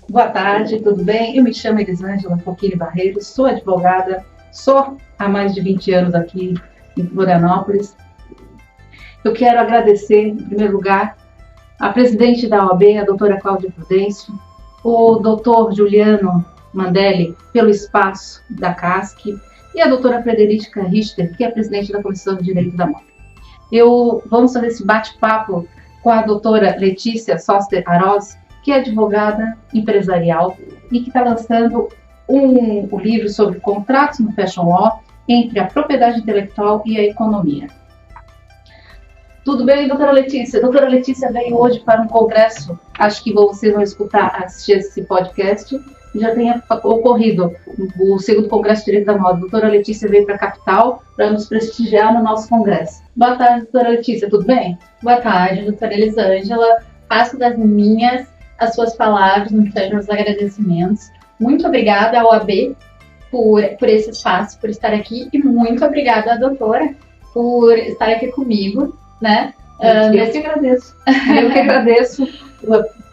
Boa tarde, tudo bem? Eu me chamo Elisângela Foquini Barreiros, sou advogada, sou há mais de 20 anos aqui em Florianópolis. Eu quero agradecer, em primeiro lugar, a presidente da OAB, a doutora Cláudia Prudêncio, o doutor Juliano Mandelli, pelo espaço da CASC, e a doutora Frederica Richter, que é presidente da Comissão de Direito da Moda. Vamos fazer esse bate-papo com a doutora Letícia Soster Aroz, que é advogada empresarial e que está lançando um livro sobre contratos no Fashion Law entre a propriedade intelectual e a economia. Tudo bem, doutora Letícia? Doutora Letícia veio hoje para um congresso, acho que vocês vão assistir esse podcast, já tenha ocorrido o segundo Congresso de Direito da Moda. A doutora Letícia veio para a capital para nos prestigiar no nosso congresso. Boa tarde, doutora Letícia, tudo bem? Boa tarde, doutora Elisângela. Faço das minhas as suas palavras, nos sejam os agradecimentos. Muito obrigada ao AB por esse espaço, por estar aqui, e muito obrigada à doutora por estar aqui comigo, né? Eu que agradeço. Eu que agradeço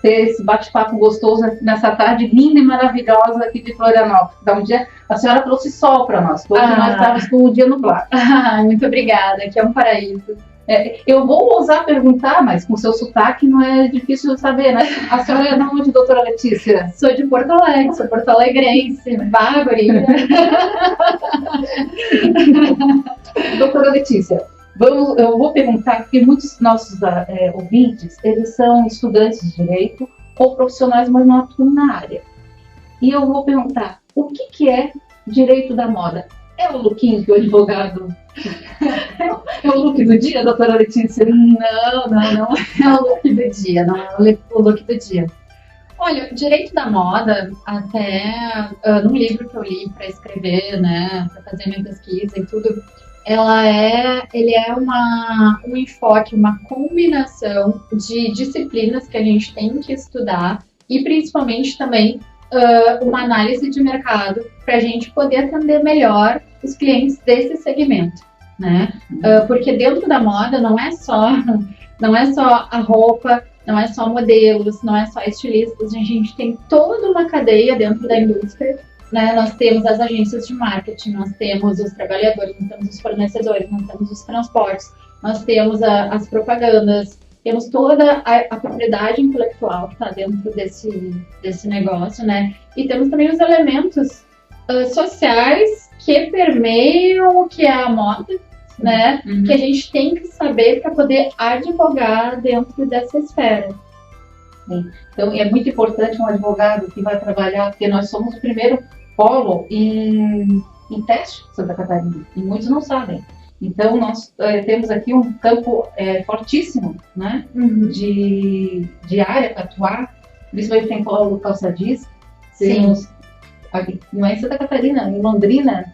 ter esse bate-papo gostoso nessa tarde linda e maravilhosa aqui de Florianópolis. Então, a senhora trouxe sol para nós, hoje nós estávamos com o dia nublado. Muito obrigada, aqui é um paraíso. Eu vou ousar perguntar, mas com seu sotaque não é difícil de saber, né? A senhora é de onde, doutora Letícia? Sou de Porto Alegre, sou porto-alegrense, bárbara. Doutora Letícia, eu vou perguntar, porque muitos nossos ouvintes, eles são estudantes de direito ou profissionais, mas não atuam na área. E eu vou perguntar, o que é direito da moda? É o lookinho que o advogado... É o look do dia, doutora Letícia? Não é o look do dia, não é o look do dia. Olha, o direito da moda, até num livro que eu li para escrever, né, para fazer minha pesquisa e tudo, ele é um enfoque, uma combinação de disciplinas que a gente tem que estudar e principalmente também uma análise de mercado para a gente poder atender melhor os clientes desse segmento, né? Porque dentro da moda não é só a roupa, não é só modelos, não é só estilistas, a gente tem toda uma cadeia dentro da indústria, né? Nós temos as agências de marketing, nós temos os trabalhadores, nós temos os fornecedores, nós temos os transportes, nós temos as propagandas, temos toda a propriedade intelectual que está dentro desse negócio, né? E temos também os elementos sociais que permeiam o que é a moda, né? Uhum. Que a gente tem que saber para poder advogar dentro dessa esfera. Sim. Então, é muito importante um advogado que vai trabalhar, porque nós somos o primeiro polo em teste de Santa Catarina, e muitos não sabem. Então, nós temos aqui um campo fortíssimo, né, de área para atuar, principalmente tem polo calçadista. Temos, aqui, não é em Santa Catarina, em Londrina,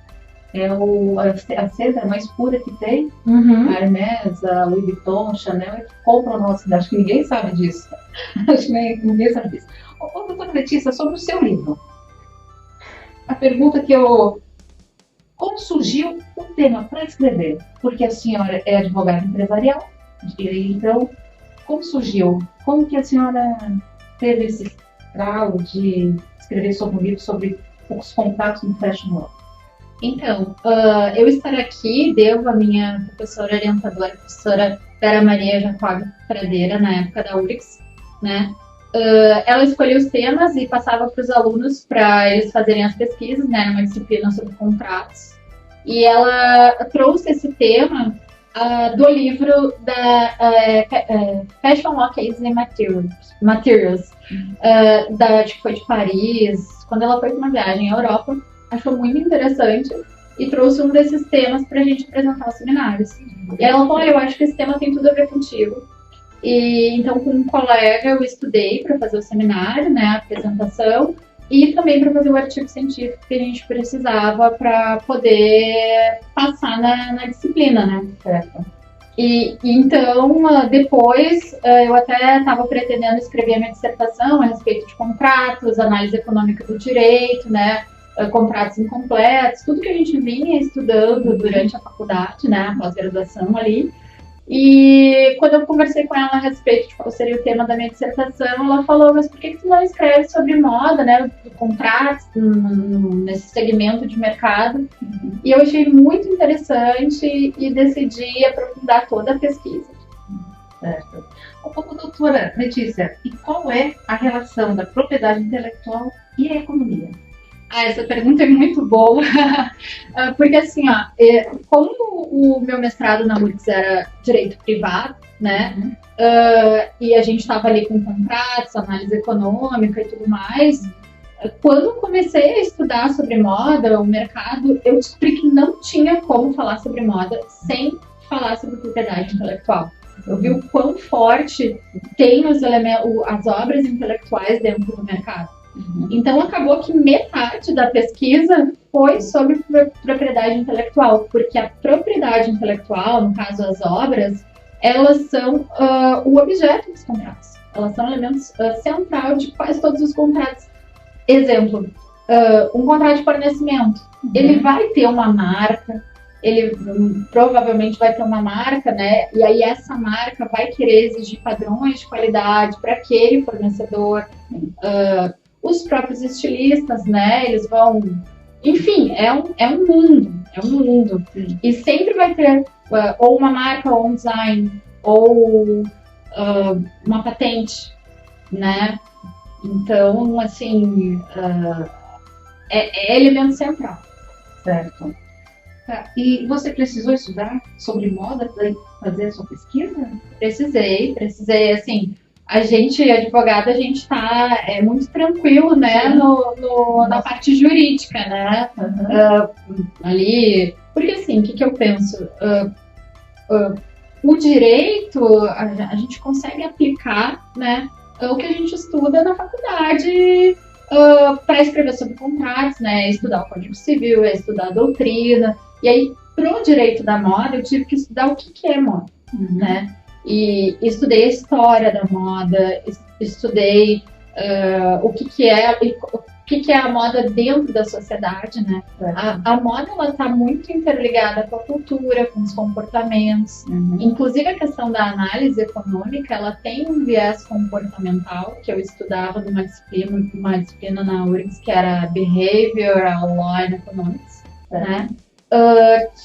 a seda mais pura que tem, a Hermès, a Louis Vuitton, Chanel, que compram a nossa cidade. Acho que ninguém sabe disso. Acho que ninguém sabe disso. Doutora Letícia, sobre o seu livro. A pergunta como surgiu o tema para escrever? Porque a senhora é advogada empresarial, então, como surgiu? Como que a senhora teve esse estralo de escrever sobre um livro sobre os contatos no Fashion Law? Então, eu estar aqui devo a minha professora orientadora, a professora Vera Maria Jacob Pradeira, na época da URIX, né? Ela escolheu os temas e passava para os alunos para eles fazerem as pesquisas, né? Era uma disciplina sobre contratos. E ela trouxe esse tema do livro da Fashion Law Cases and Materials, acho que foi de Paris, quando ela foi para uma viagem à Europa, achou muito interessante e trouxe um desses temas para a gente apresentar os seminários. E ela falou, eu acho que esse tema tem tudo a ver contigo. E então, com um colega, eu estudei para fazer o seminário, né, a apresentação, e também para fazer o artigo científico que a gente precisava para poder passar na disciplina, né? Certo. E então, depois, eu até estava pretendendo escrever a minha dissertação a respeito de contratos, análise econômica do direito, né? Contratos incompletos, tudo que a gente vinha estudando durante a faculdade, né? A pós-graduação ali. E quando eu conversei com ela a respeito de qual seria o tema da minha dissertação, ela falou, mas por que tu não escreve sobre moda, né, contratos nesse segmento de mercado? E eu achei muito interessante e decidi aprofundar toda a pesquisa. Certo. Doutora Letícia, e qual é a relação da propriedade intelectual e a economia? Essa pergunta é muito boa, porque assim, como o meu mestrado na URGS era direito privado, né, e a gente estava ali com contratos, análise econômica e tudo mais, quando eu comecei a estudar sobre moda, o mercado, eu descobri que não tinha como falar sobre moda sem falar sobre propriedade intelectual. Eu vi o quão forte tem as obras intelectuais dentro do mercado. Então, acabou que metade da pesquisa foi sobre propriedade intelectual, porque a propriedade intelectual, no caso as obras, elas são o objeto dos contratos. Elas são elementos central de quase todos os contratos. Exemplo, um contrato de fornecimento, ele vai ter uma marca, ele provavelmente vai ter uma marca, né? E aí essa marca vai querer exigir padrões de qualidade para aquele fornecedor. Os próprios estilistas, né? Eles vão... Enfim, é um mundo. E sempre vai ter ou uma marca, ou um design, ou uma patente, né? Então, assim, é elemento central. Certo. Tá. E você precisou estudar sobre moda para fazer a sua pesquisa? Precisei, assim... A gente, advogada, a gente tá muito tranquilo, né, na parte jurídica, né, ali, porque assim, o que eu penso? O direito, a gente consegue aplicar, né, o que a gente estuda na faculdade para escrever sobre contratos, né, estudar o Código Civil, estudar a doutrina, e aí, pro direito da moda, eu tive que estudar o que é moda, né. E estudei a história da moda, estudei o que é a moda dentro da sociedade, né? A moda, ela está muito interligada com a cultura, com os comportamentos. Inclusive, a questão da análise econômica, ela tem um viés comportamental, que eu estudava numa disciplina na URGS, que era Behavioral Law and Economics, né?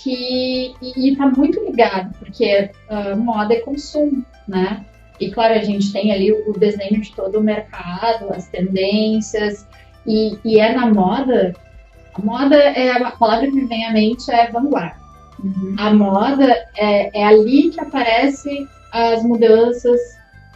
Que está muito ligado, porque moda é consumo, né? E claro, a gente tem ali o desenho de todo o mercado, as tendências, e é na moda. A moda a palavra que me vem à mente é vanguarda. A moda é ali que aparecem as mudanças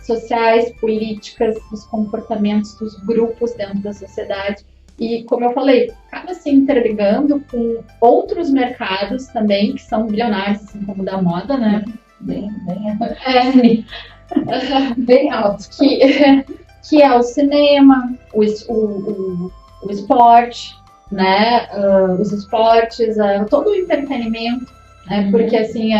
sociais, políticas, dos comportamentos dos grupos dentro da sociedade. E, como eu falei, acaba se interligando com outros mercados também, que são bilionários, assim como o da moda, né? Bem alto. Que é o cinema, o esporte, né? Os esportes, todo o entretenimento, né? Porque, assim,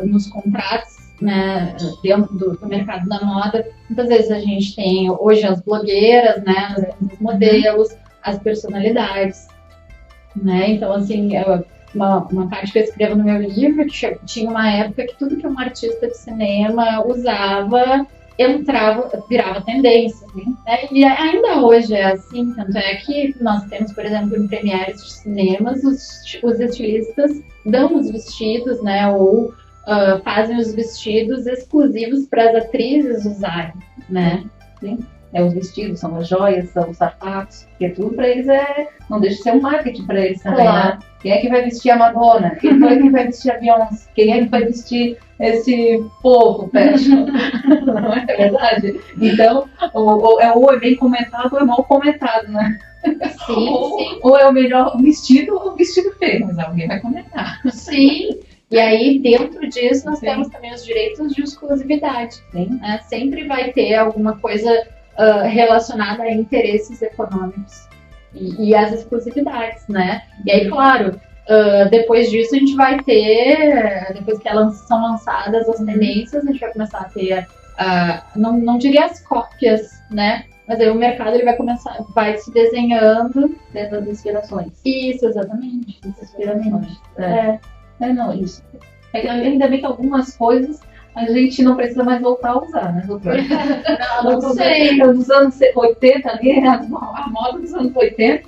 nos contratos, né, dentro do mercado da moda, muitas vezes a gente tem hoje as blogueiras, né? Nós temos os modelos, as personalidades, né? Então, assim, uma parte que eu escrevo no meu livro, que tinha uma época que tudo que um artista de cinema usava virava tendência, né? E ainda hoje é assim, tanto é que nós temos, por exemplo, em premieres de cinemas, os estilistas dão os vestidos, né? Ou fazem os vestidos exclusivos para as atrizes usarem, né? Sim. Os vestidos, são as joias, são os sapatos, porque tudo para eles não deixa de ser um marketing para eles também, claro. Né? Quem é que vai vestir a Madonna? Quem vai vestir a Beyoncé? Quem é que vai vestir esse povo fashion? Não é verdade? Então, ou é bem comentado ou é mal comentado, né? Sim. Ou é o melhor vestido ou o vestido feio, mas alguém vai comentar. Sim. E aí, dentro disso, nós temos também os direitos de exclusividade. Né? Sempre vai ter alguma coisa relacionada a interesses econômicos e as exclusividades, né? E aí, claro, depois disso a gente vai ter, depois que são lançadas as tendências, a gente vai começar a ter, não diria as cópias, né? Mas aí o mercado ele vai se desenhando dentro das inspirações. Isso, exatamente. Inspirações. Não, isso. Ainda bem que algumas coisas a gente não precisa mais voltar a usar, né, doutora? Não sei. Os anos 80 ali, a moda dos anos 80.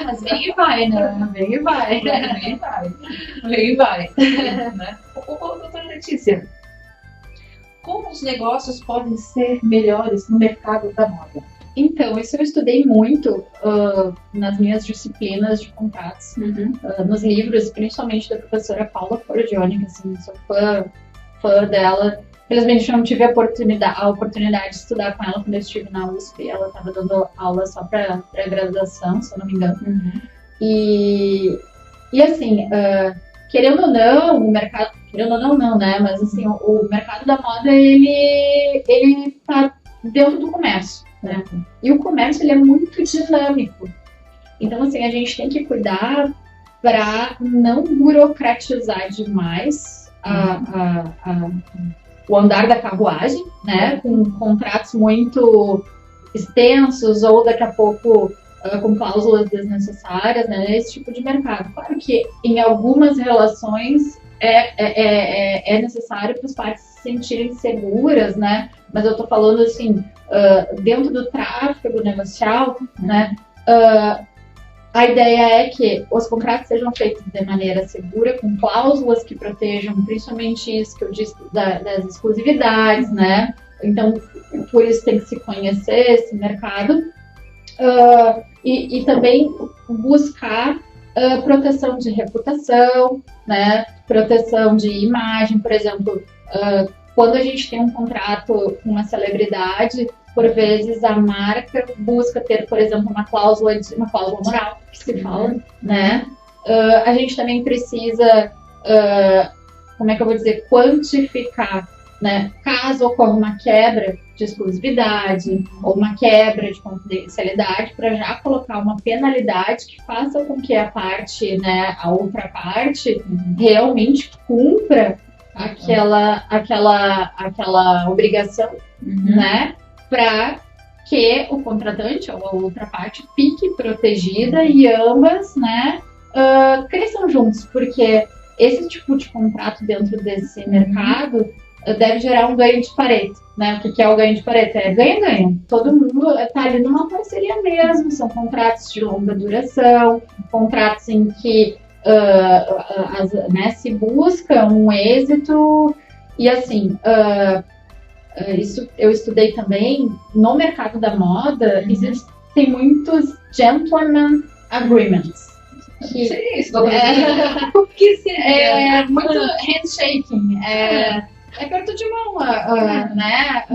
Mas vem e vai, né? Vem e vai. Vem e vai. Vem e vai. Né? Doutora Letícia, como os negócios podem ser melhores no mercado da moda? Então, isso eu estudei muito nas minhas disciplinas de contratos, nos livros, principalmente da professora Paula Forgione, que assim, sou fã dela. Infelizmente, eu não tive a oportunidade de estudar com ela quando eu estive na USP. Ela estava dando aula só para graduação, se eu não me engano. E assim, querendo ou não, o mercado, querendo ou não, né? Mas assim, o mercado da moda, ele tá dentro do comércio, né? E o comércio, ele é muito dinâmico. Então, assim, a gente tem que cuidar para não burocratizar demais o andar da carruagem, né? Com contratos muito extensos ou daqui a pouco com cláusulas desnecessárias, né? Esse tipo de mercado. Claro que em algumas relações é necessário para as partes se sentirem seguras, né? Mas eu tô falando assim, dentro do tráfego negocial, né? A ideia é que os contratos sejam feitos de maneira segura, com cláusulas que protejam principalmente isso que eu disse das exclusividades, né? Então, por isso tem que se conhecer esse mercado e também buscar proteção de reputação, né? Proteção de imagem, por exemplo, quando a gente tem um contrato com uma celebridade, por vezes a marca busca ter, por exemplo, uma cláusula moral, que se fala, né? A gente também precisa, como é que eu vou dizer, quantificar, né? Caso ocorra uma quebra de exclusividade ou uma quebra de confidencialidade, para já colocar uma penalidade que faça com que a parte, né, a outra parte, realmente cumpra aquela obrigação, né? Para que o contratante ou a outra parte fique protegida e ambas, né, cresçam juntos, porque esse tipo de contrato dentro desse mercado deve gerar um ganho de Pareto, né? O que é o ganho de Pareto? É ganha-ganha. Todo mundo está ali numa parceria mesmo, são contratos de longa duração, contratos em que né, se busca um êxito e assim... isso eu estudei também no mercado da moda. Existem muitos gentleman agreements. Que seria isso, o que seria? É muito handshaking, aperto de mão, né?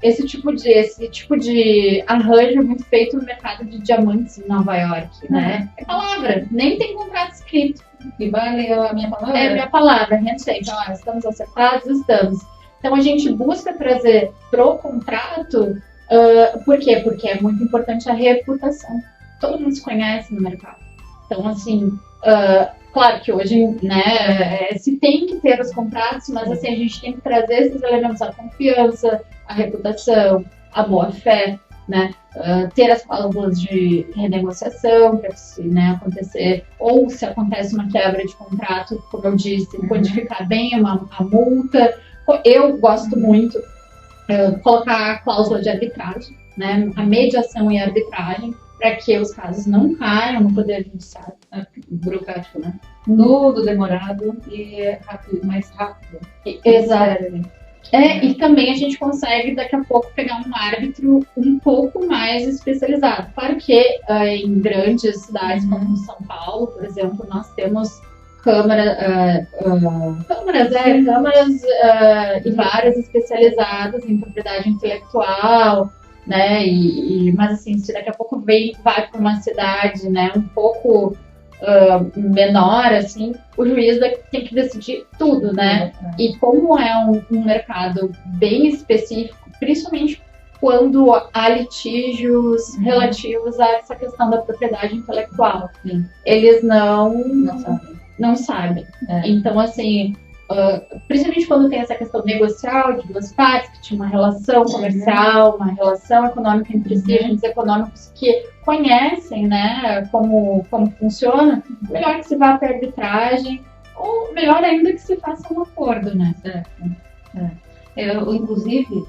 Esse tipo de arranjo é muito feito no mercado de diamantes em Nova York, né? É palavra, nem tem contrato escrito. E vale a minha palavra? É a minha palavra, handshake. Estamos acertados? Estamos. Então, a gente busca trazer pro contrato, por quê? Porque é muito importante a reputação. Todo mundo se conhece no mercado. Então, assim, claro que hoje, né, se tem que ter os contratos, mas assim, a gente tem que trazer esses elementos, a confiança, a reputação, a boa-fé, né, ter as cláusulas de renegociação para se, né, acontecer, ou se acontece uma quebra de contrato, como eu disse, quantificar bem a multa. Eu gosto muito colocar a cláusula de arbitragem, né, a mediação e a arbitragem, para que os casos não caiam no poder judiciário. Burocrático, né? Tudo demorado e rápido, mais rápido. Exato. E também a gente consegue daqui a pouco pegar um árbitro um pouco mais especializado. Claro que em grandes cidades como São Paulo, por exemplo, nós temos câmaras e várias especializadas em propriedade intelectual, né? Mas assim, se daqui a pouco vai para uma cidade, né, um pouco menor, assim, o juiz tem que decidir tudo, né? E como é um mercado bem específico, principalmente quando há litígios relativos a essa questão da propriedade intelectual, eles não sabem. Então, assim, principalmente quando tem essa questão negocial de duas partes, que tinha uma relação comercial, uma relação econômica entre si, agentes econômicos que conhecem, né, como funciona, melhor que se vá para arbitragem ou melhor ainda que se faça um acordo, né? Inclusive,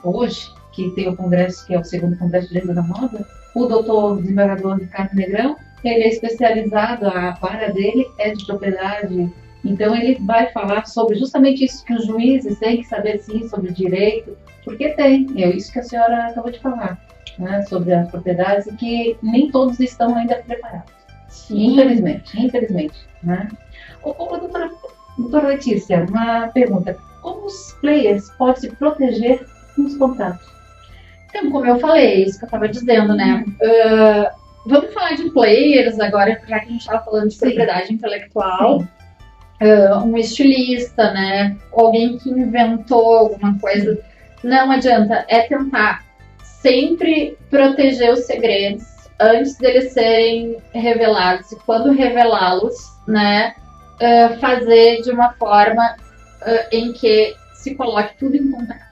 hoje, que tem o congresso, que é o segundo congresso de Direito da Moda, o doutor desembargador Ricardo Negrão, ele é especializado, a área dele é de propriedade, então ele vai falar sobre justamente isso que os juízes têm que saber sim sobre direito, porque é isso que a senhora acabou de falar, né, sobre as propriedades, e que nem todos estão ainda preparados. Sim. Infelizmente. Né? Doutora Letícia, uma pergunta. Como os players podem se proteger nos contratos? Então, como eu falei, isso que eu estava dizendo, né? Vamos falar de players agora, já que a gente estava falando de propriedade intelectual. Um estilista, né? Alguém que inventou alguma coisa. Não adianta, é tentar sempre proteger os segredos antes deles serem revelados. E quando revelá-los, né? Fazer de uma forma em que se coloque tudo em contrato,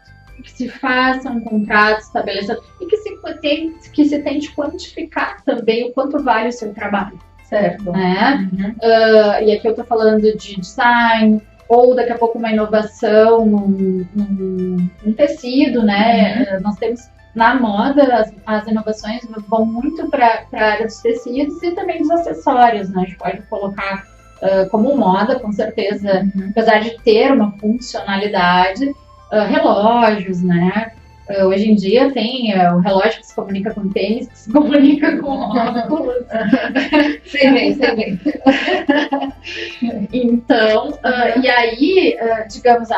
que se faça um contrato estabelecido e que se tente quantificar também o quanto vale o seu trabalho. Certo. Né? E aqui eu estou falando de design, ou daqui a pouco uma inovação num tecido, né? Nós temos na moda, as inovações vão muito para a área dos tecidos e também dos acessórios, né? A gente pode colocar como moda, com certeza, apesar de ter uma funcionalidade, relógios, né? Hoje em dia tem o relógio que se comunica com tênis, que se comunica com óculos. Sei bem. Então, e aí, digamos,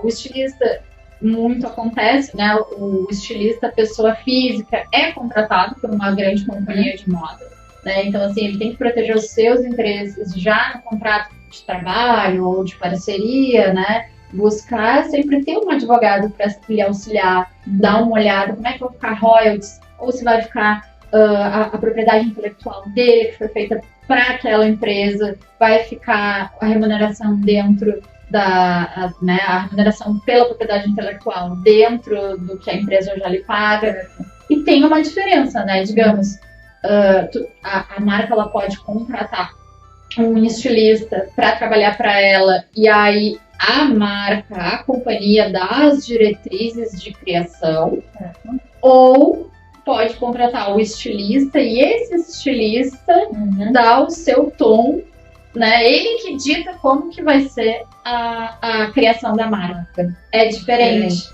o estilista, muito acontece, né? O estilista, pessoa física, é contratado por uma grande companhia de moda. Né? Então, assim, ele tem que proteger os seus interesses já no contrato de trabalho ou de parceria, né? Buscar sempre ter um advogado para lhe auxiliar, dar uma olhada, como é que vai ficar royalties, ou se vai ficar a propriedade intelectual dele, que foi feita para aquela empresa, vai ficar a remuneração dentro né, a remuneração pela propriedade intelectual dentro do que a empresa já lhe paga. E tem uma diferença, né? Digamos, a marca ela pode contratar um estilista para trabalhar para ela e aí a marca, a companhia dá as diretrizes de criação, ou pode contratar o estilista e esse estilista dá o seu tom, né? Ele que dita como que vai ser a criação da marca. É diferente,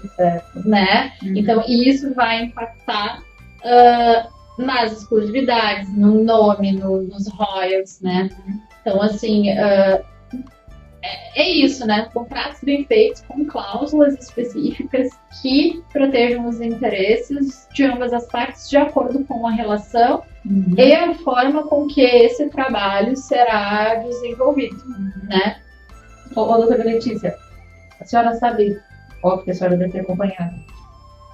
né? Então, isso vai impactar nas exclusividades, no nome, nos royalties, né? Então, assim, é isso, né? Contratos bem feitos com cláusulas específicas que protejam os interesses de ambas as partes de acordo com a relação e a forma com que esse trabalho será desenvolvido, né? Doutora Letícia, a senhora sabe, óbvio que a senhora deve ter acompanhado,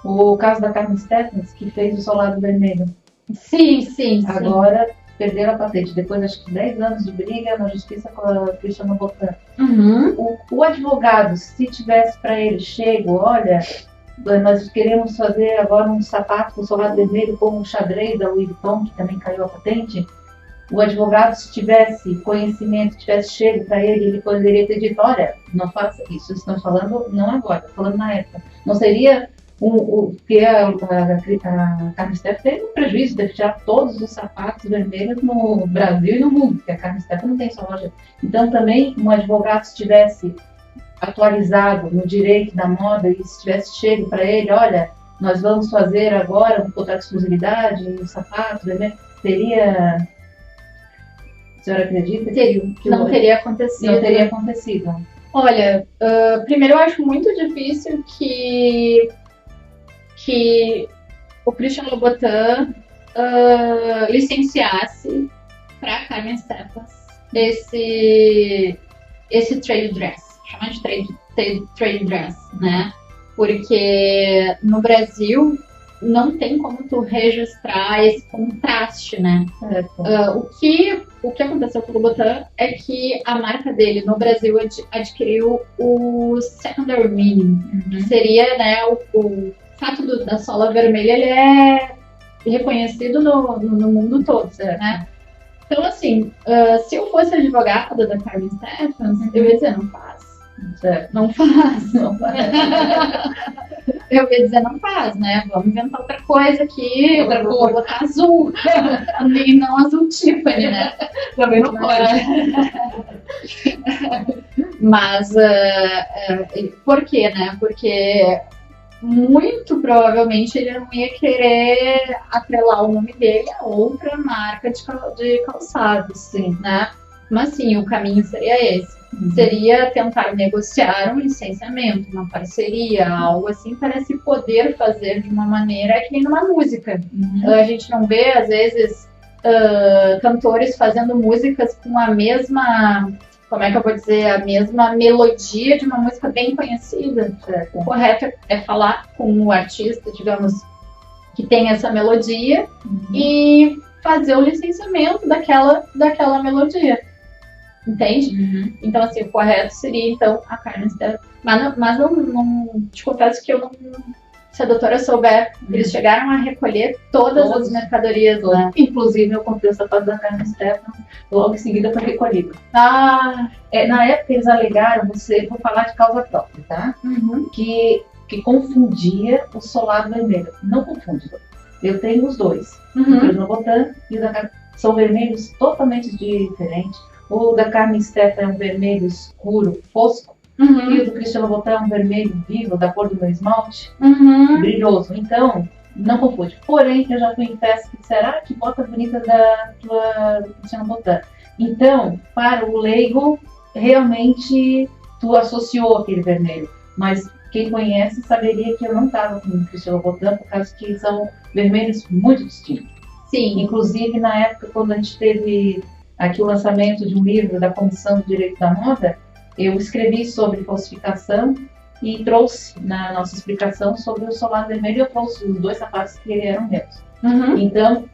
o caso da Carmen Stephens, que fez o solado vermelho. Sim. Agora perderam a patente, depois acho que 10 anos de briga na justiça com a Christian Louboutin. O advogado, se tivesse para ele chego, olha, nós queremos fazer agora um sapato com solado vermelho como o xadrez da Louis Vuitton, que também caiu a patente, o advogado, se tivesse conhecimento, tivesse chego para ele, ele poderia ter dito, olha, não faça isso, estamos falando não agora, falando na época. Não seria porque a Carmen Stephens teve um prejuízo de tirar todos os sapatos vermelhos no Brasil e no mundo, porque a Carmen Stephens não tem sua loja. Então também um advogado, se tivesse atualizado no direito da moda e se tivesse chego para ele, olha, nós vamos fazer agora um contrato de exclusividade, um sapato vermelho, teria... A senhora acredita? Não teria acontecido. Não teria acontecido. Olha, primeiro eu acho muito difícil que o Christian Louboutin licenciasse para Carmen Stephens esse trade dress, chama de trade dress, né? Porque no Brasil não tem como tu registrar esse contraste, né? O que aconteceu com o Louboutin é que a marca dele no Brasil adquiriu o secondary meaning, que seria, né, o fato da sola vermelha, ele é reconhecido no mundo todo, né? Então, assim, se eu fosse advogada da Carmen Stephens, eu ia dizer, não faz. Certo. Não faz. Não faz. Eu ia dizer, não faz, né? Vamos inventar outra coisa aqui, Outra vou cor. botar azul. E não azul Tiffany, né? Também não pode. Mas, por quê, né? Porque muito provavelmente ele não ia querer atrelar o nome dele a outra marca de calçados, Sim. né? Mas sim, o caminho seria esse. Seria tentar negociar um licenciamento, uma parceria, algo assim, para se poder fazer de uma maneira que nem numa música. A gente não vê, às vezes, cantores fazendo músicas com a mesma, como é que eu vou dizer, a mesma melodia de uma música bem conhecida. Certo. O correto é falar com o artista, digamos, que tem essa melodia e fazer o licenciamento daquela melodia. Entende? Então, assim, o correto seria, então, a Carmen Stephens. Mas não te confesso que eu não... Se a doutora souber, eles chegaram a recolher todas as mercadorias, né? Inclusive, eu comprei o sapato da Carmen Stephens, logo em seguida foi recolhido. Ah, Na época, eles alegaram, vou falar de causa própria, tá? Que confundia o solado vermelho. Não confunde. Eu tenho os dois. O Cristiano Botan e o da Carmen. São vermelhos totalmente diferentes. O da Carmen Stephens é um vermelho escuro, fosco. E o do Cristiano Botan é um vermelho vivo, da cor do meu esmalte, brilhoso. Então, não confunde. Porém, eu já fui em festa que disseram, que bota bonita do Cristiano Botan. Então, para o leigo, realmente, tu associou aquele vermelho. Mas quem conhece saberia que eu não estava com o Cristiano Botan, por causa que são vermelhos muito distintos. Sim. Inclusive, na época, quando a gente teve aqui o lançamento de um livro da Comissão do Direito da Moda, eu escrevi sobre falsificação e trouxe na nossa explicação sobre o solado vermelho, eu trouxe os dois sapatos que eram meus. Então,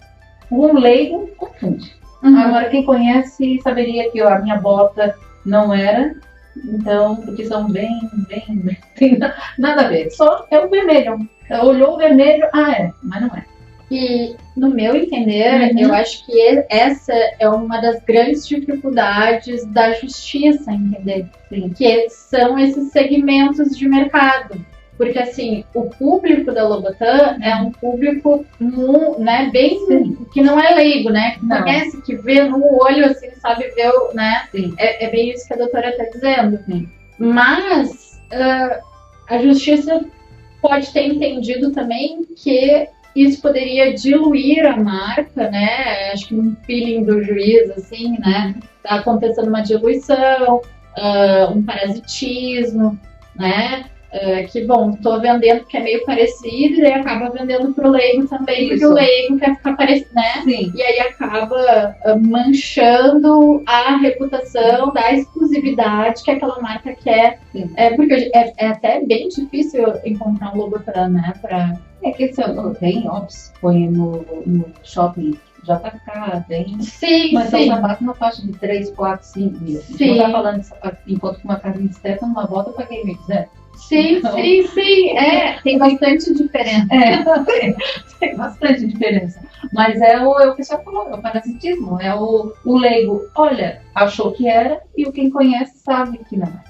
um leigo confunde. Agora, quem conhece saberia que a minha bota não era, então, porque são bem, tem nada a ver. Só é o vermelho. Olhou o vermelho, mas não é. E, no meu entender, eu acho que essa é uma das grandes dificuldades da justiça, entender? Que são esses segmentos de mercado. Porque, assim, o público da Louboutin é um público, né, bem... que não é leigo, né? Que conhece, que vê no olho, assim, sabe ver, né? É bem isso que a doutora está dizendo. Mas a justiça pode ter entendido também que isso poderia diluir a marca, né? Acho que num feeling do juiz, assim, né? Tá acontecendo uma diluição, um parasitismo, né? Que, bom, tô vendendo porque é meio parecido e aí acaba vendendo pro leigo também, porque o leigo quer ficar parecido, né? E aí acaba manchando a reputação da exclusividade que aquela marca quer. Porque é até bem difícil encontrar um Louboutin, né? Que esse tem, óbvio, põe no shopping JK, tem. Mas são sapatos na faixa de 3, 4, 5 mil. A gente não tá falando de sapato, enquanto com uma Carmen Stephens, uma bota eu paguei 1.200. Sim. Tem bastante diferença. Tem bastante diferença. Mas é o que você falou, é o parasitismo, é o leigo. Olha, achou que era e o quem conhece sabe que não é.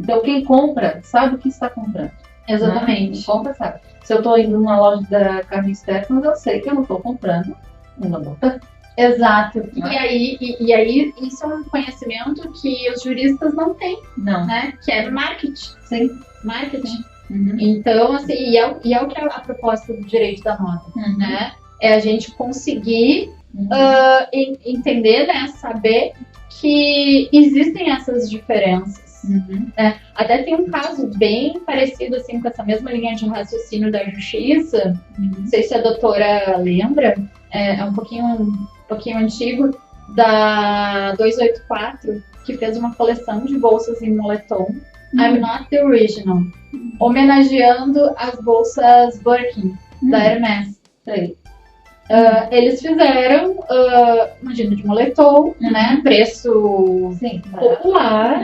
Então quem compra sabe o que está comprando. Exatamente. Quem compra sabe. Se eu estou indo numa loja da Carmen Stephens, eu sei que eu não estou comprando uma bota. Exato. E aí isso é um conhecimento que os juristas não têm, né? Que é marketing. Sim. Marketing. Então, assim, e é o que é a proposta do direito da moda, né? É a gente conseguir entender, né? Saber que existem essas diferenças. Até tem um caso bem parecido assim, com essa mesma linha de raciocínio da justiça. Não sei se a doutora lembra, é um pouquinho antigo, da 284, que fez uma coleção de bolsas em moletom, I'm Not the Original, homenageando as bolsas Birkin da Hermès. Eles fizeram, imagina, de moletom, né? Preço popular,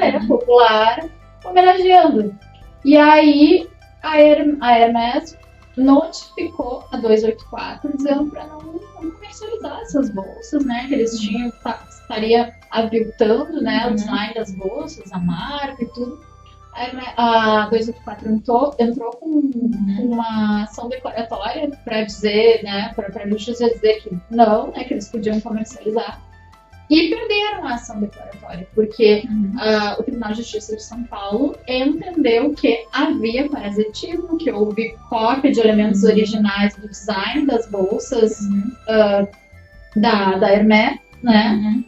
homenageando. E aí a Hermès notificou a 284 dizendo para não comercializar comercializar essas bolsas, né? Que eles tinham, estaria aviltando, né, o design das bolsas, a marca e tudo. A 284 entrou com uma ação declaratória para dizer, né, para a justiça dizer que não, né, que eles podiam comercializar. E perderam a ação declaratória, porque o Tribunal de Justiça de São Paulo entendeu que havia parasitismo, que houve cópia de elementos originais do design das bolsas da Hermès, né?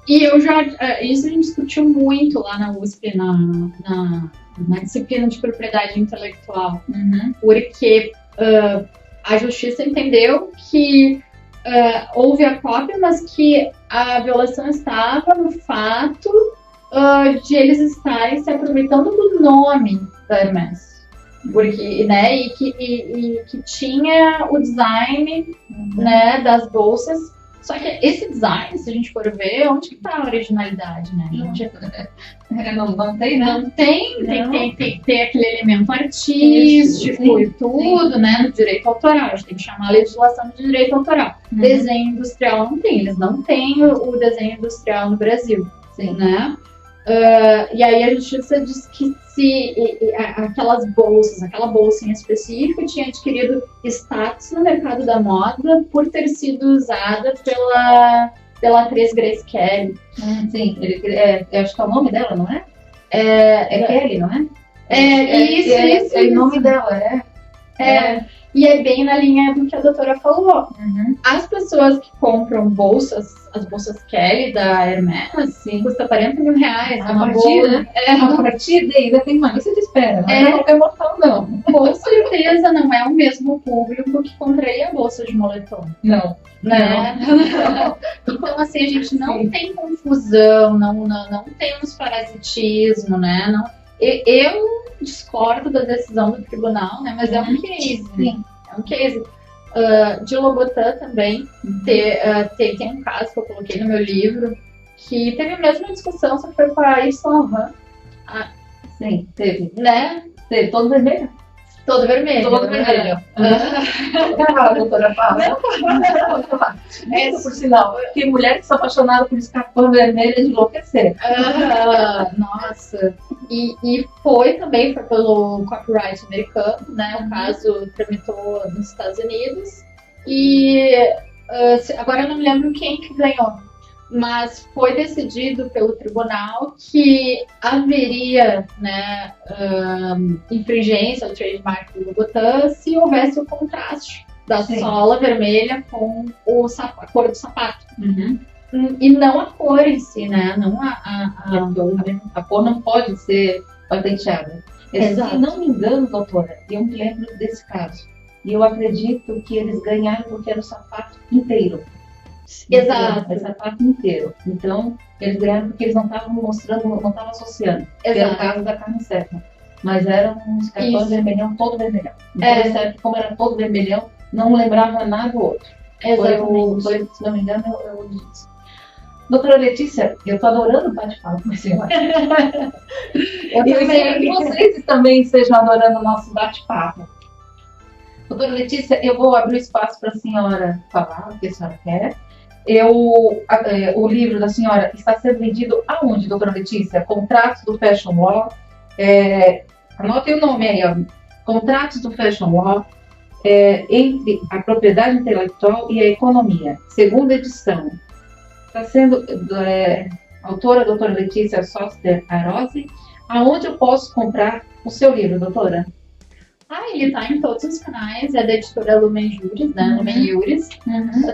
E isso a gente discutiu muito lá na USP, na disciplina de propriedade intelectual, porque a justiça entendeu que houve a cópia, mas que a violação estava no fato de eles estarem se aproveitando do nome da Hermès. Porque, né, e que tinha o design, né, das bolsas. Só que esse design, se a gente for ver, onde que tá a originalidade, né? Não tem, né? Não tem, tem que ter aquele elemento artístico e tudo, né? No direito autoral, a gente tem que chamar a legislação de direito autoral. Desenho industrial não tem, eles não têm o desenho industrial no Brasil, né? E aí a justiça diz que aquelas bolsas, aquela bolsa em específico tinha adquirido status no mercado da moda por ter sido usada pela atriz Grace Kelly. Sim, eu acho que é o nome dela, não é? É Kelly, não é? Isso. É o nome dela, E é bem na linha do que a doutora falou. As pessoas que compram as bolsas Kelly da Hermès, custa R$40 mil. A partir daí ainda tem mais, você te espera. Não é qualquer mortal, não. Com certeza não é o mesmo público que compraria a bolsa de moletom. Não. Né? Então, assim, a gente não tem confusão, não temos parasitismo, né? Eu discordo da decisão do tribunal, né? Mas é um case. Sim. É um case. De Lobotan também, tem um caso que eu coloquei no meu livro, que teve a mesma discussão, só que foi com a Yves Saint Laurent. Sim, teve. Né? Teve, todo vermelho. Todo vermelho. Doutora fala. Por sinal, que mulher que se apaixonada por escarpão vermelho de enlouquecer. Nossa. E foi pelo copyright americano, né? O caso tramitou nos Estados Unidos. E agora eu não me lembro quem que ganhou. Mas foi decidido pelo tribunal que haveria, né, infringência ao trademark do Lobotan se houvesse o contraste da sola vermelha com a cor do sapato. E não a cor em si, né? Não a cor não pode ser patenteada. Se não me engano, doutora, eu me lembro desse caso. E eu acredito que eles ganharam porque era o sapato inteiro. Exato. O sapato inteiro. Então, eles ganharam porque eles não estavam mostrando, não estavam associando. Era o caso da carne seca. Mas era um escarpão vermelhão, todo vermelhão. Então, certo, como era todo vermelhão, não lembrava nada do outro. Foi, se não me engano, eu disse. Doutora Letícia, eu estou adorando o bate-papo com a senhora. Eu espero que vocês também estejam adorando o nosso bate-papo. Doutora Letícia, eu vou abrir o espaço para a senhora falar o que a senhora quer. O livro da senhora está sendo vendido aonde, doutora Letícia? Contratos do Fashion Law. Anotem o nome aí, ó. Contratos do Fashion Law entre a propriedade intelectual e a economia. Segunda edição. Está sendo autora a doutora Letícia Soster Arose. Aonde eu posso comprar o seu livro, doutora? Ele tá em todos os canais, é da editora Lumen Juris, né? Lumen Juris.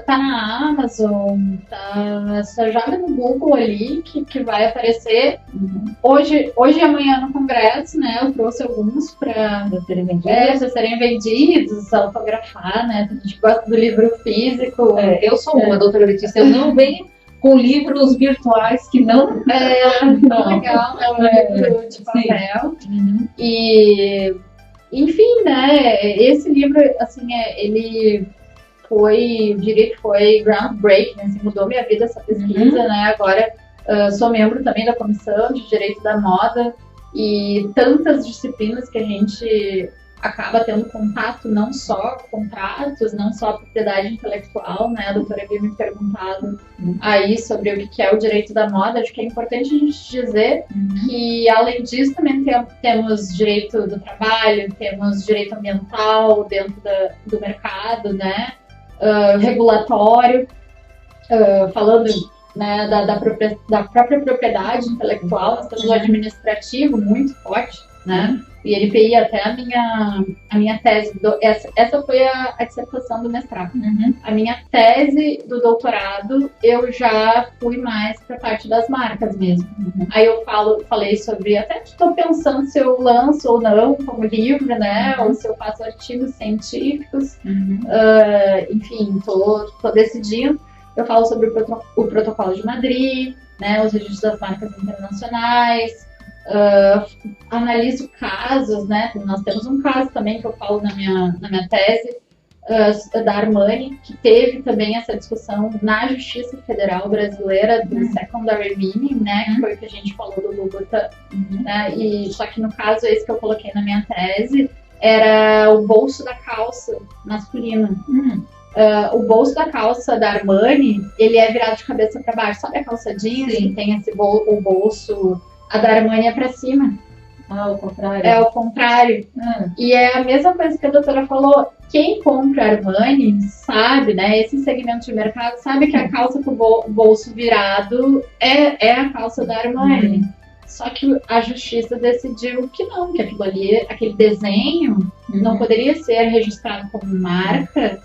Tá na Amazon, só joga no Google ali que vai aparecer. Hoje e amanhã no congresso, né? Eu trouxe alguns para serem vendidos, autografar, né? A gente gosta do livro físico. Eu sou uma, doutora Letícia, eu não venho com livros virtuais que não... Legal, é um livro de papel. E... Enfim, né, esse livro, assim, ele foi, eu diria que foi groundbreaking, assim, mudou minha vida essa pesquisa, né, agora sou membro também da Comissão de Direito da Moda e tantas disciplinas que a gente acaba tendo contato não só com contratos, não só propriedade intelectual, né? A doutora havia me perguntado aí sobre o que é o direito da moda. Acho que é importante a gente dizer que, além disso, também temos direito do trabalho, temos direito ambiental dentro do mercado, né? Regulatório, falando, né, da própria propriedade intelectual. Nós temos o administrativo muito forte, né? E ele INPI, até a minha tese, essa foi a dissertação do mestrado. A minha tese do doutorado, eu já fui mais para a parte das marcas mesmo. Aí eu falei sobre, até estou pensando se eu lanço ou não como livro, né? Ou se eu faço artigos científicos. Enfim, estou decidindo. Eu falo sobre o protocolo de Madrid, né? Os registros das marcas internacionais. Analiso casos, né? Nós temos um caso também que eu falo na minha tese, da Armani, que teve também essa discussão na Justiça Federal Brasileira do secondary meaning, né? Que foi o que a gente falou do Lubuta, né? E só que no caso esse que eu coloquei na minha tese era o bolso da calça masculina. O bolso da calça da Armani, ele é virado de cabeça para baixo. Sabe a calça jeans que tem o bolso? A da Armani é pra cima. O contrário. É o contrário. E é a mesma coisa que a doutora falou. Quem compra Armani sabe, né? Esse segmento de mercado sabe que a calça com o bolso virado é a calça da Armani. Só que a justiça decidiu que não, que aquilo ali, aquele desenho não poderia ser registrado como marca,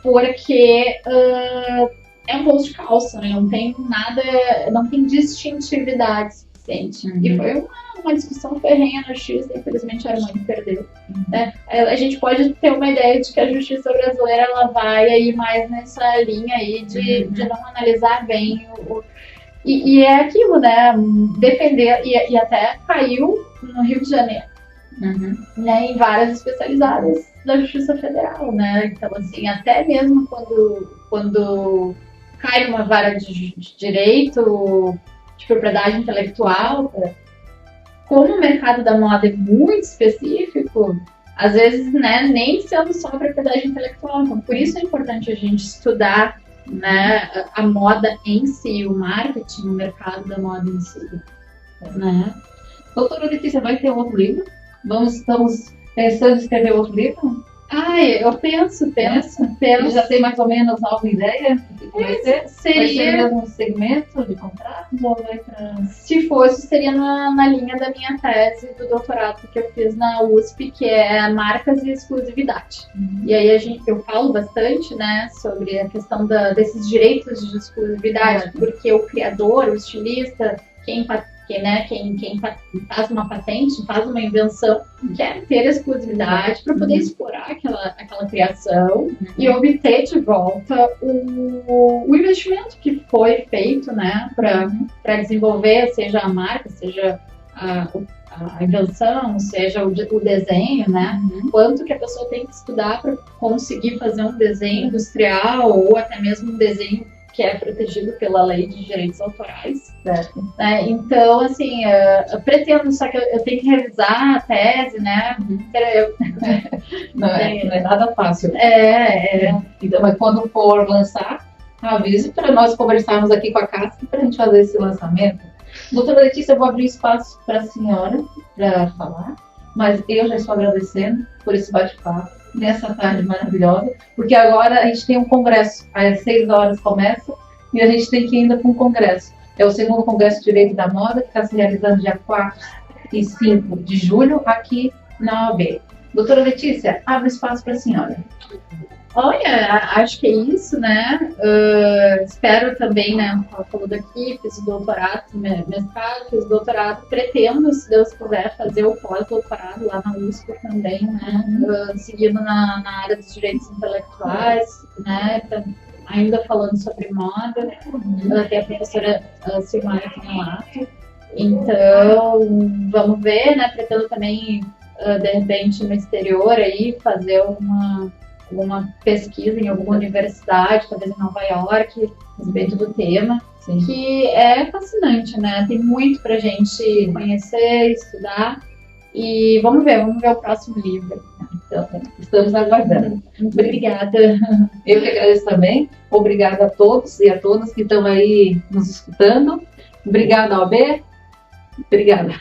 porque é um bolso de calça, né? Não tem nada, não tem distintividade. E foi uma discussão ferrenha na justiça, infelizmente a Armani perdeu. Né? A gente pode ter uma ideia de que a justiça brasileira ela vai aí mais nessa linha aí de não analisar bem e é aquilo, né? Defender, e até caiu no Rio de Janeiro, né? Em várias especializadas da Justiça Federal, né? Então, assim, até mesmo quando cai numa vara de direito de propriedade intelectual, como o mercado da moda é muito específico, às vezes, né, nem sendo só propriedade intelectual. Então, por isso é importante a gente estudar, né, a moda em si, o marketing, o mercado da moda em si. Né? Doutora Letícia, vai ter outro livro? Estamos pensando em escrever outro livro? Eu penso. Já tem mais ou menos alguma ideia do que vai ser? Vai ser mesmo um segmento de contratos ou vai para... Se fosse, seria na linha da minha tese do doutorado que eu fiz na USP, que é marcas e exclusividade. E aí eu falo bastante, né, sobre a questão desses direitos de exclusividade, porque o criador, o estilista, quem faz uma patente, faz uma invenção, quer ter exclusividade para poder explorar aquela criação e obter de volta o investimento que foi feito, né, para desenvolver, seja a marca, seja a invenção, seja o desenho, né? Quanto que a pessoa tem que estudar para conseguir fazer um desenho industrial ou até mesmo um desenho que é protegido pela lei de direitos autorais. Então, assim, eu pretendo, só que eu tenho que revisar a tese, né? Não é nada fácil. Então, mas quando for lançar, avise para nós conversarmos aqui com a Cássia para a gente fazer esse lançamento. Doutora Letícia, eu vou abrir espaço para a senhora para falar, mas eu já estou agradecendo por esse bate-papo nessa tarde maravilhosa, porque agora a gente tem um congresso, às 6 horas começa, e a gente tem que ir ainda para um congresso. É o segundo Congresso de Direito da Moda, que está se realizando dia 4 e 5 de julho, aqui na OAB. Doutora Letícia, abre espaço para a senhora. Olha, acho que é isso, né? Espero também, né? Falou daqui, fiz o doutorado, mestrado, fiz o doutorado, pretendo, se Deus quiser, fazer o pós-doutorado lá na USP também, né? Seguindo na área dos direitos intelectuais, né? Ainda falando sobre moda, tem a professora Silmara Canelato. Então, vamos ver, né? Pretendo também, de repente, no exterior aí, fazer alguma pesquisa em alguma universidade, talvez em Nova York, a respeito do tema, que é fascinante, né? Tem muito pra gente conhecer, estudar, e vamos ver o próximo livro. Então, estamos aguardando. Obrigada. Eu que agradeço também. Obrigada a todos e a todas que estão aí nos escutando. Obrigada, OAB. Obrigada.